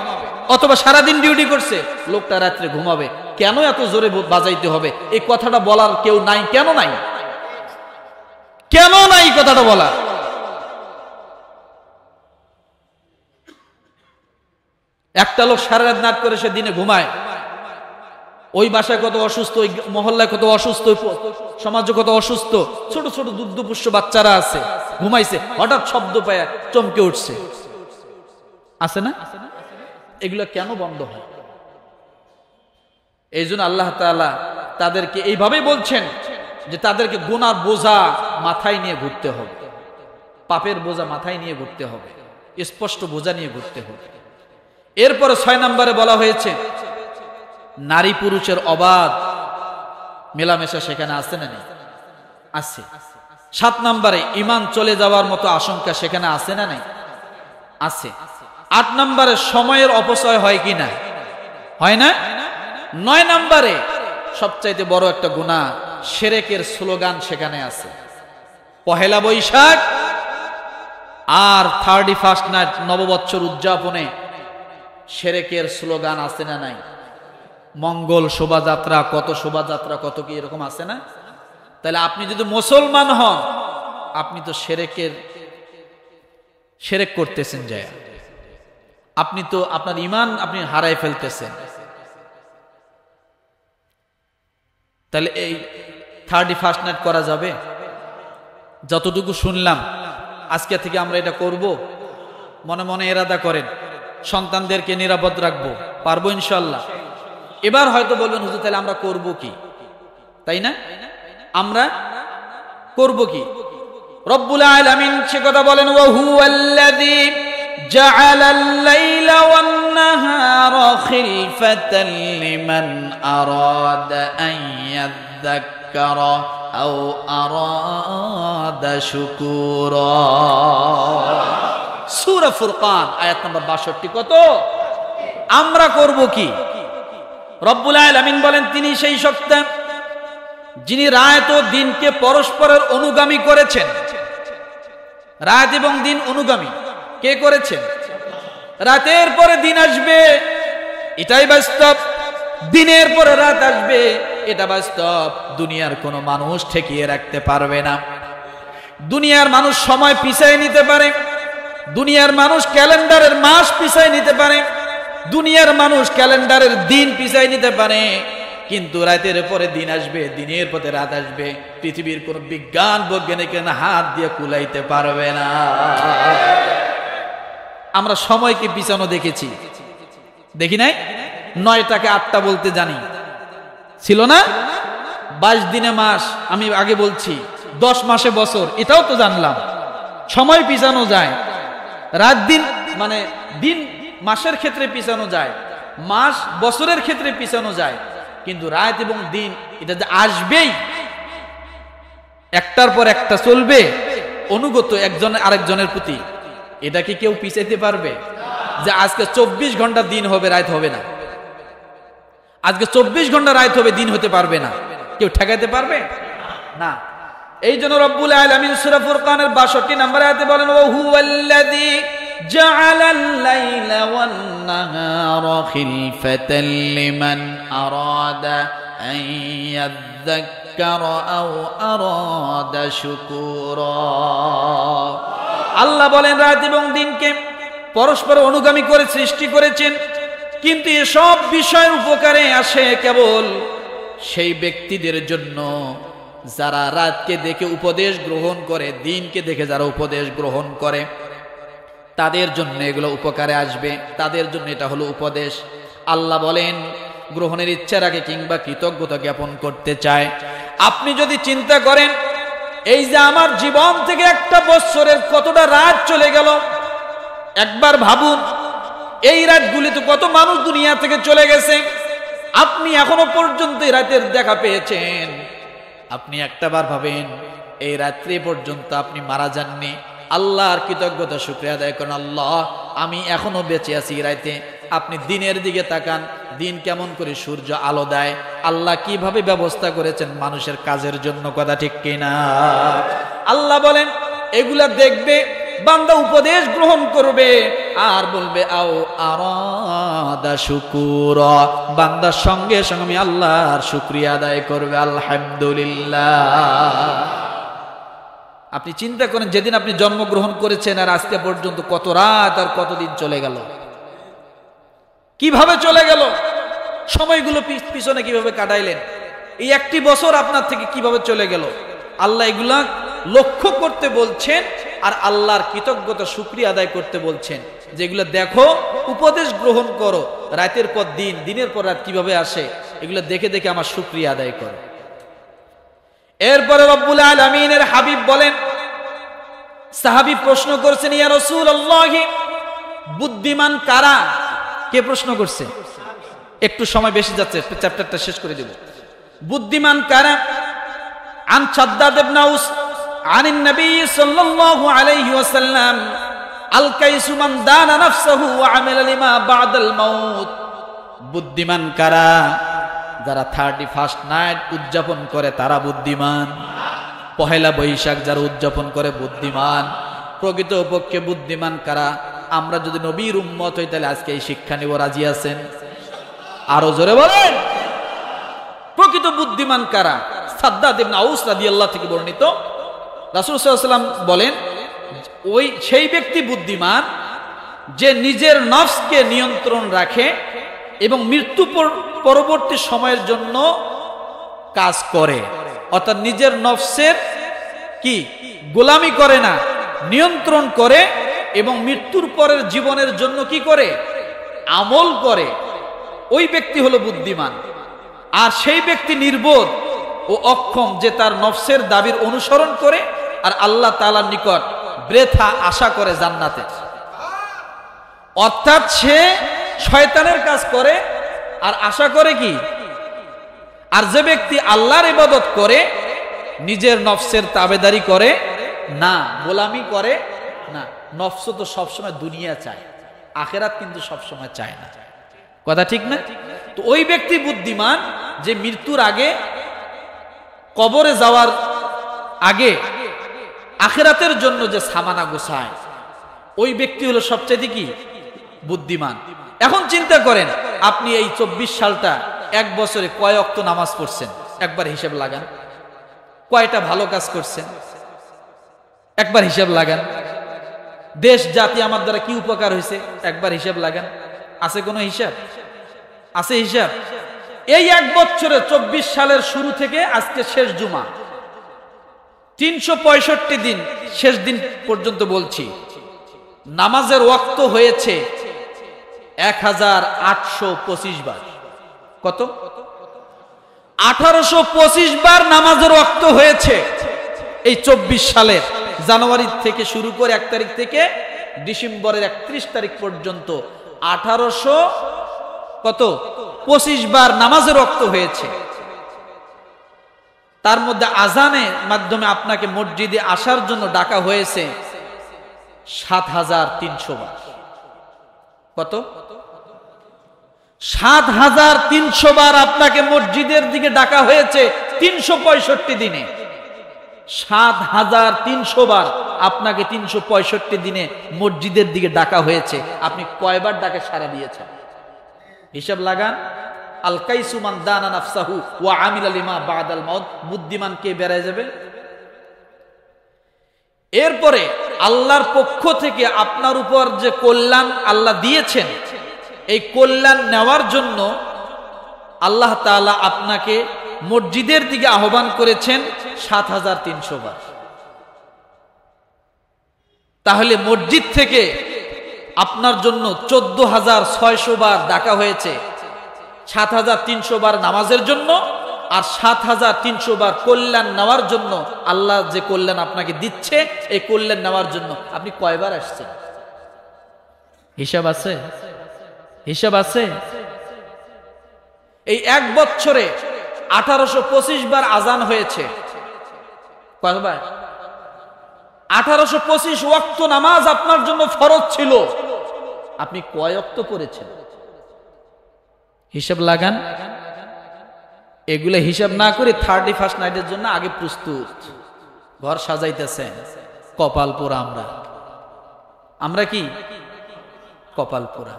অথবা সারাদিন ডিউটি করছে, লোকটা রাত্রে ঘুমাবে। কেন এত জোরে বাজাইতে হবে? এই কথাটা বলার কেউ নাই। কেন নাই? কেন নাই কথাটা বলা? একটা লোক সারা রাত নাট করে সে দিনে ঘুমায়, ওই বাসায় কত অসুস্থ, ওই মহল্লায় কত অসুস্থ, সমাজে কত অসুস্থ, ছোট ছোট দুগ্ধপুষ্ট বাচ্চারা আছে, ঘুমাইছে, হঠাৎ শব্দ পায় চমকে উঠছে, আছে না? এগুলো কেন বন্ধ হয়? এই জন্য আল্লাহ তাআলা তাদেরকে এইভাবে বলছেন যে তাদেরকে গুনার বোঝা মাথায় নিয়ে ঘুরতে হবে, পাপের বোঝা মাথায় নিয়ে ঘুরতে হবে, স্পষ্ট বোঝা নিয়ে ঘুরতে হবে। এরপরে 6 নম্বরে বলা হয়েছে নারী পুরুষের অবাধ মেলামেশা সেখানে আছে না নেই? আছে। 7 নম্বরে ঈমান চলে যাওয়ার মতো আশঙ্কা সেখানে আছে না নেই? আছে। 8 নম্বরে সময়ের অপচয় হয় কি না? হয় না? 9 নম্বরে সবচাইতে বড় একটা গুনাহ, শিরকের স্লোগান সেখানে আছে। পহেলা বৈশাখ আর 31st নাইট নববৎসর উদযাপনে শিরকের স্লোগান আছে না নাই? মঙ্গল শোভাযাত্রা, কত শোভাযাত্রা, কত কি এরকম আছে না? তাহলে আপনি যদি মুসলমান হন, আপনি তো শিরক করতেছেন যায়, আপনি তো আপনার ঈমান আপনি হারাই ফেলতেছেন। তাহলে এই 31st নাইট করা যাবে? যতটুকু শুনলাম আজকে থেকে আমরা এটা করব, মনে মনে ইরাদা করেন, সন্তানদেরকে নিরাপদ রাখবো, পারবো ইনশাআল্লাহ। এবার হয়তো বলবেন হুজুর তাহলে আমরা করব কি? তাই না? আমরা করব কি? রব্বুল আলামিন সে কথা বলেন, ওয়া হুয়াল্লাযী জাআলাল লাইলা ওয়ান নাহারা খিলফাতান লিমান আরাদা আন ইয়াযযাক্কারা যাক্কারা আও আরাদা শুকুরা। সূরা ফুরকান আয়াত নম্বর 62। কত? আমরা করব কি? রব্বুল আলামিন বলেন তিনি সেই সত্তা যিনি রাত ও দিনকে পরস্পরের অনুগামী করেছেন। রাত এবং দিন অনুগামী কে করেছেন? রাতের পরে দিন আসবে, এটাই বাস্তব। দিনের পরে রাত আসবে, এটা বাস্তব। দুনিয়ার কোনো মানুষ ঠেকিয়ে রাখতে পারবে না। দুনিয়ার মানুষ সময় পিছায় নিতে পারে, দুনিয়ার মানুষ ক্যালেন্ডারের মাস পিছায় নিতে পারে, দুনিয়ার মানুষ ক্যালেন্ডারের দিন পিছায় নিতে পারে, কিন্তু রাতের পরে দিন আসবে, দিনের পরে রাত আসবে। পৃথিবীর কোন বিজ্ঞান বৈজ্ঞানিক হাত দিয়ে কুলাইতে পারবে না। আমরা সময়কে পিছানো দেখেছি, দেখি নাই? 9টাকে 8টা বলতে জানি, ছিল না? 22 দিনে মাস, আমি আগে বলছি 10 মাসে বছর, এটাও তো জানলাম। সময় পিছানো যায়, রাত দিন মানে দিন মাসের ক্ষেত্রে পিছানো যায়, মাস বছরের ক্ষেত্রে পিছানো যায়, কিন্তু রাত এবং দিন এটা যে আসবেই, একটার পর একটা চলবে, অনুগত একজন আরেকজনের প্রতি, এটা কি কেউ পিছাইতে পারবে? যে আজকে 24 ঘন্টা দিন হবে, রাত হবে না, আজকে 24 ঘন্টা রাত হবে, দিন হতে পারবে না, কেউ ঠেকাইতে পারবে না। এই জন্য রব্বুল আলামিন সূরা ফুরকানের 62 নম্বর আয়াতে বলেন, ওয়া হুয়াল্লাযী জাআলাল লাইলা ওয়ান নাহারা খিলফাতাল লিমান আরাদা আন ইয়াযাক্কারা আও আরাদা শুকুরা। আল্লাহ বলেন রাত এবং দিনকে পরস্পর অনুগামী করে সৃষ্টি করেছেন, কিন্তু এসব বিষয় উপকারে আসে কেবল সেই ব্যক্তিদের জন্য যারা রাতকে দেখে উপদেশ গ্রহণ করে, দিনকে দেখে যারা উপদেশ গ্রহণ করে, তাদের জন্য এগুলো উপকারে আসবে, তাদের জন্য এটা হলো উপদেশ। আল্লাহ বলেন গ্রহণের ইচ্ছা রাখে কিংবা কৃতজ্ঞতা জ্ঞাপন করতে চায়। আপনি যদি চিন্তা করেন এই যে আমার জীবন থেকে একটা বছরের কতটা রাত চলে গেল, একবার ভাবুন এই রাতগুলি তো কত মানুষ দুনিয়া থেকে চলে গেছে, আপনি এখনো পর্যন্ত এই রাতের দেখা পেয়েছেন। আপনি একটাবার ভাবেন এই রাত্রি পর্যন্ত আপনি মারা যাননি, আল্লাহর কৃতজ্ঞতা শুকরিয়া আদায় করেন, আল্লাহ আমি এখনো বেঁচে আছি রাতে। আপনি দিনের দিকে তাকান, দিন কেমন করে সূর্য আলো দেয়, আল্লাহ কিভাবে ব্যবস্থা করেছেন মানুষের কাজের জন্য, কথা ঠিক কিনা? আল্লাহ বলেন এগুলা দেখবে, বান্দা উপদেশ গ্রহণ করবে আর বলবে আও আরাদা শুকুরা, বান্দার সঙ্গে সঙ্গে আমি আল্লাহর শুকরিয়া আদায় করবে, আলহামদুলিল্লাহ। আপনি চিন্তা করেন যেদিন আপনি জন্মগ্রহণ করেছেন আর আজকে পর্যন্ত কত রাত আর কতদিন চলে গেল, কিভাবে চলে গেল, সময়গুলো পিছনে কিভাবে কাটাইলেন, এই একটি বছর আপনার থেকে কিভাবে চলে গেল, আল্লাহ এগুলা লক্ষ্য করতে বলছেন আর আল্লাহর কৃতজ্ঞতা শুকরিয়া আদায় করতে বলছেন। যেগুলো দেখো, উপদেশ গ্রহণ করো, রাতের পর দিন, দিনের পর রাত কিভাবে আসে, এগুলো দেখে দেখে আমার শুকরিয়া আদায় করো। এরপরে রব্বুল আলামিনের হাবিব বলেন, সাহাবী প্রশ্ন করেছেন, ইয়া রাসূলুল্লাহ বুদ্ধিমান কারা? কে প্রশ্ন করছে? একটু সময় বেশি যাচ্ছে, চ্যাপ্টারটা শেষ করে দেব। বুদ্ধিমান কারা? আন শাদ্দাদ ইবনে আউস আনিন নবী সাল্লাল্লাহু আলাইহি ওয়াসাল্লাম আল কাইসু মান দানা নাফসাহু ওয়া আমিলা লিমা বাদাল মাউত। বুদ্ধিমান কারা? যারা 31st নাইট উদযাপন করে তারা বুদ্ধিমান। পহেলা বৈশাখ যারা উদযাপন করে বুদ্ধিমান। প্রকৃতপক্ষে বুদ্ধিমান কারা? আমরা যদি নবীর উম্মত হই তাহলে আজকে এই শিক্ষা নিব, রাজি আছেন? আরো জোরে বলেন, প্রকৃত বুদ্ধিমান কারা? শাদ্দাদ ইবনে আউস রাদিয়াল্লাহু থেকে বর্ণিত, রাসূল সাল্লাল্লাহু আলাইহি ওয়াসাল্লাম বলেন ওই সেই ব্যক্তি বুদ্ধিমান যে নিজের নফসকে নিয়ন্ত্রণ রাখে এবং মৃত্যু পরবর্তী সময়ের জন্য কাজ করে, অর্থাৎ নিজের নফসের কি গোলামি করে না, নিয়ন্ত্রণ করে এবং মৃত্যুর পরের জীবনের জন্য কি করে? আমল করে। ওই ব্যক্তি হলো বুদ্ধিমান। আর সেই ব্যক্তি নির্বোধ ও অক্ষম যে তার নফসের দাবির অনুসরণ করে আর আল্লাহ তাআলার নিকট বৃথা আশা করে জান্নাতে। অর্থাৎ সে শয়তানের কাজ করে আর আশা করে কি? আর যে ব্যক্তি আল্লাহর ইবাদত করে, নিজের নফসের তাবেদারি করে না, গোলামি করে না। নফস তো সবসময় দুনিয়া চায়, আখেরাত কিন্তু সবসময় চায় না। কথা ঠিক না? তো ওই ব্যক্তি বুদ্ধিমান যে মৃত্যুর আগে, কবরে যাওয়ার আগে আখেরাতের জন্য যে সামানা গোছায়, ওই ব্যক্তি হলো সবচেয়ে কি বুদ্ধিমান। এখন চিন্তা করেন, আপনি এই 24 সালটা এক বছরে কয় ওয়াক্ত নামাজ পড়ছেন? একবার হিসাব লাগান। কয়টা ভালো কাজ করছেন? একবার হিসাব লাগান। দেশ জাতি আমার দ্বারা কি উপকার হয়েছে? একবার হিসাব লাগান। আছে কোনো হিসাব? আছে হিসাব? এই এক বছরে 24 সালের শুরু থেকে আজকে শেষ জুমা, 365 দিন, শেষ দিন পর্যন্ত বলছি, নামাজের ওয়াক্ত হয়েছে 1825 বার। কত? 1825 বার নামাজের ওয়াক্ত হয়েছে এই 24 সালের জানুয়ারি থেকে শুরু করে 1 তারিখ থেকে ডিসেম্বরের 31 তারিখ পর্যন্ত 1825 বার নামাজের ওয়াক্ত হয়েছে। তার মধ্যে আজানের মাধ্যমে আপনাকে মসজিদে আসার জন্য ডাকা হয়েছে 7300 বার। কত? 7300 বার আপনাকে মসজিদের দিকে ডাকা হয়েছে 365 দিনে। 7300 বার আপনাকে 365 দিনে মসজিদের দিকে ডাকা হয়েছে। আপনি কয়বার ডাকে সাড়া দিয়েছেন? হিসাব লাগান। আল কাইসু মান দানা নাফসাহু ওয়া আমিলা লিমা বাদাল মাউত। বুদ্ধিমান কে বেড়ায় যাবে? এরপরে আল্লাহর পক্ষ থেকে আপনার উপর যে কল্যাণ আল্লাহ দিয়েছেন, এই কল্যাণ নেওয়ার জন্য আল্লাহ তাআলা আপনাকে মসজিদের দিকে আহ্বান করেছেন 7300 বার। তাহলে মসজিদ থেকে আপনার জন্য 14600 বার ডাকা হয়েছে। 7300 বার নামাজের জন্য আর 7300 বার কল্যাণ নেওয়ার জন্য। আল্লাহ যে কল্যাণ আপনাকে দিচ্ছে, এই কল্যাণ নেওয়ার জন্য আপনি কয়বার আসছেন? হিসাব আছে? হিসাব আছে? এই এক বছরে 1825 বার আজান হয়েছে। কয়বার? 1825 ওয়াক্ত নামাজ আপনার জন্য ফরজ ছিল। আপনি কয় ওয়াক্ত পড়েছেন? হিসাব লাগান। এগুলো হিসাব না করে 31st নাইটের জন্য আগে প্রস্তুত, ঘর সাজাইতেছেন। কপাল পোড়া আমরা। আমরা কি কপাল পোড়া?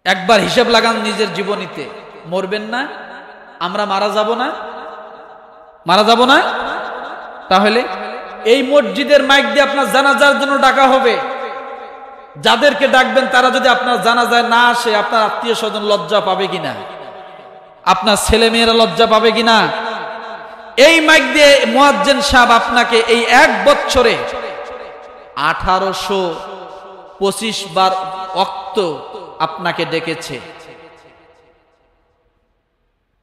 একবার হিসাব লাগান নিজের জীবনীতে। মরবেন না? আমরা মারা যাব না? মারা যাব না? তাহলে এই মসজিদের মাইক দিয়ে আপনার জানাজার জন্য ডাকা হবে। যাদেরকে ডাকবেন তারা যদি আপনার জানাজায় না আসে, আপনার আত্মীয় স্বজন লজ্জা পাবে কিনা? আপনার ছেলে মেয়েরা লজ্জা পাবে কিনা? এই মাইক দিয়ে মুয়াজ্জিন সাহেব আপনাকে এই এক বছরে 1825 বার ওয়াক্ত আপনাকে ডেকেছে।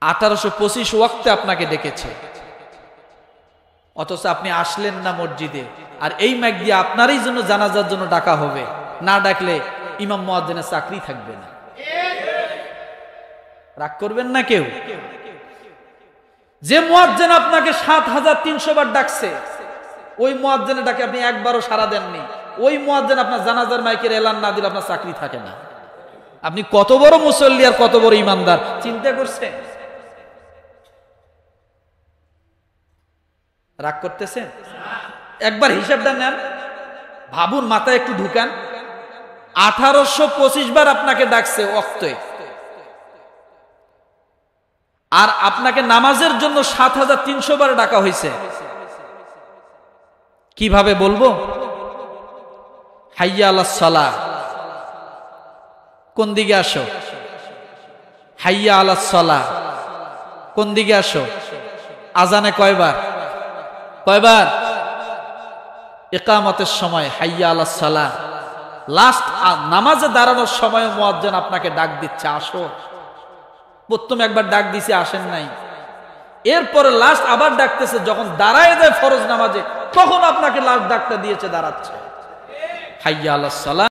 1825 ওয়াক্তে আপনাকে ডেকেছে, অথচ আপনি আসলেন না মসজিদে। আর এই মাইক দিয়ে আপনারই জন্য জানাজার জন্য ডাকা হবে। না ডাকলে ইমাম মুয়াজ্জিনের চাকরি থাকবে না। রাগ করবেন না কেউ? যে মুয়াজ্জিন আপনাকে 7300 বার ডাকছে, ওই মুয়াজ্জিনের ডাকে আপনি একবারও সাড়া দেননি। ওই মুয়াজ্জিন আপনার জানাজার মাইকের এলান না দিলে আপনার চাকরি থাকে না। আপনি কত বড় মুসল্লি আর কত বড় ইমানদার চিন্তা করছেন? রাগ করতেছেন? একবার হিসাবটা নেন, ভাবুন, মাথায় একটু ঢুকান। 1825 বার আপনাকে ডাকছে ওয়াক্তে, আর আপনাকে নামাজের জন্য 7300 বার ডাকা হয়েছে। কিভাবে বলবো? হাইয়া আলাস সালাহ, কোন দিকে আসো? হাইয়া আলাস সালাহ, কোন দিকে আসো? আজানে কয়বার? কয়বার? ইকামতের সময় হাইয়া আলাস সালাহ। লাস্ট নামাজে দাঁড়ানোর সময় মুয়াজ্জিন আপনাকে ডাক দিচ্ছে, আসো। প্রথম একবার ডাক দিছে, আসেন নাই। এরপরে লাস্ট আবার ডাকতেছে, যখন দাঁড়ায় যায় ফরজ নামাজে, তখন আপনাকে লাস্ট ডাকটা দিয়েছে, দাঁড়াচ্ছে। হাইয়া আলাস সালাহ,